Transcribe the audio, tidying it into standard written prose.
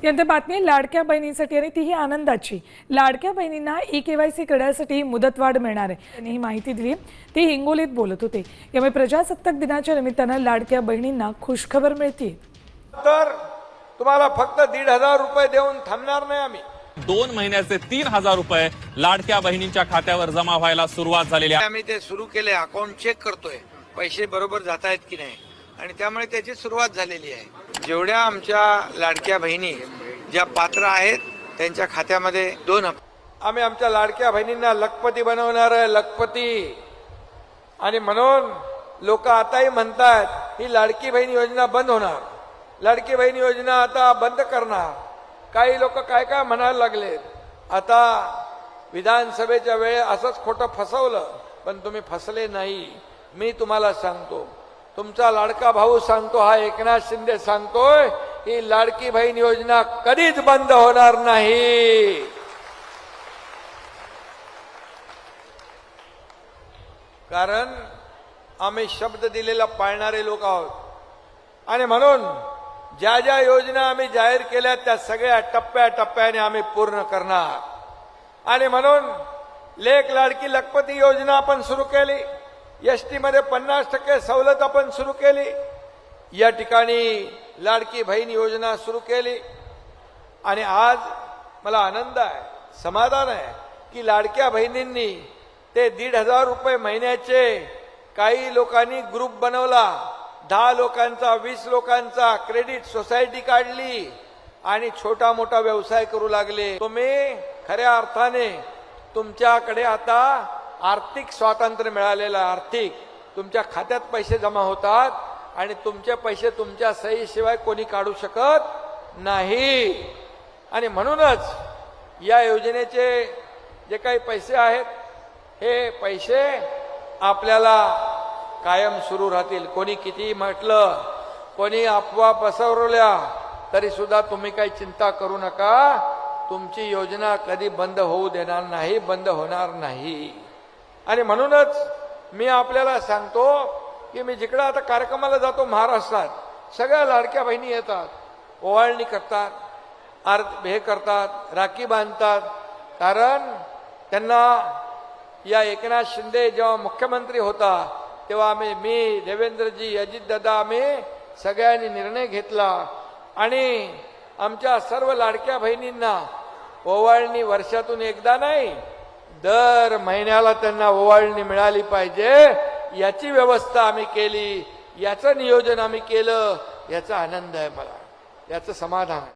यानंतर बातमी लाडक्या बहिणींसाठी आणि तीही आनंदाची। लाडक्या बहिणींना ई-केवायसी करण्यासाठी मुदतवाढ मिळणार आहे। त्यांनी ही माहिती दिली। ते हिंगोलीत बोलत होते। यामुळे प्रजासत्ताक दिनाच्या निमित्तानं लाडक्या बहिणींना खुशखबर मिळते। तर तुम्हाला फक्त 1,500 रुपये देऊन थांबणार नाही आम्ही। 2 महिन्याचे 3,000 रुपये लाडक्या बहिणींच्या खात्यावर जमा व्हायला सुरुवात झालेली आहे। आम्ही ते सुरू केले, अकाउंट चेक करतोय पैसे बरोबर जात आहेत की नाही, आणि त्यामुळे त्याची सुरुवात झालेली आहे। जेवढ्या आमच्या लाडक्या बहिणी ज्या पात्र आहेत त्यांच्या खात्यामध्ये 2 आम्ही आमच्या लाडक्या बहिणींना लखपती बनवणार आहे, लखपती। आणि म्हणून लोक आताही म्हणतात ही लाडकी बहीण योजना बंद होणार, लाडकी बहीण योजना आता बंद करणार। काही लोक काय काय म्हणायला लागले। आता विधानसभेच्या वेळे असंच खोटं फसवलं, पण तुम्ही फसले नाही। मी तुम्हाला सांगतो, तुमचा लाडका भाऊ सांगतो, हा एकनाथ शिंदे सांगतोय, ही लाडकी बहीण योजना कधीच बंद होणार नाही। कारण आम्ही शब्द दिलेला पाळणारे लोक आहोत, आणि म्हणून ज्या ज्या योजना आम्ही जाहीर केल्या त्या सगळ्या टप्प्याटप्प्याने आम्ही पूर्ण करणार। आणि म्हणून लेक लाडकी लखपती योजना आपण सुरू केली, एसटी मध्ये 50% सवलत आपण सुरू केली, या ठिकाणी लाडकी बहीण योजना सुरू केली। आणि आज मला आनंद आहे, समाधान आहे की लाडक्या बहिणींनी ते 1,500 रुपये महिन्याचे काही लोकांनी ग्रुप बनवला, 10 लोकांचा, 20 लोकांचा, क्रेडिट सोसायटी काढली आणि छोटा मोठा व्यवसाय करू लागले। तुम्ही खऱ्या अर्थाने तुमच्याकडे आता आर्थिक स्वातंत्र्य मिळालेलं, आर्थिक तुमच्या खात्यात पैसे जमा होतात आणि तुमचे पैसे तुमच्या सहीशिवाय कोणी काढू शकत नाही। आणि म्हणूनच या योजनेचे जे काही पैसे आहेत हे पैसे आपल्याला कायम सुरू राहतील। कोणी किती म्हटलं, कोणी अफवा पसरवल्या तरी सुद्धा तुम्ही काही चिंता करू नका, तुमची योजना कधी बंद होऊ देणार नाही, बंद होणार नाही। आणि म्हणूनच मी आपल्याला सांगतो की मी जिकडे आता कार्यक्रमाला जातो महाराष्ट्रात, सगळ्या लाडक्या बहिणी येतात, ओवाळणी करतात, हे करतात, राखी बांधतात। कारण त्यांना या एकनाथ शिंदे जेव्हा मुख्यमंत्री होता तेव्हा मी देवेंद्रजी, अजितदादा, आम्ही सगळ्यांनी निर्णय घेतला आणि आमच्या सर्व लाडक्या बहिणींना ओवाळणी वर्षातून एकदा नाही, दर महिन्याला त्यांना ओवाळणी मिळाली पाहिजे, याची व्यवस्था आम्ही केली, याचं नियोजन आम्ही केलं। याचा आनंद आहे मला, याचं समाधान आहे।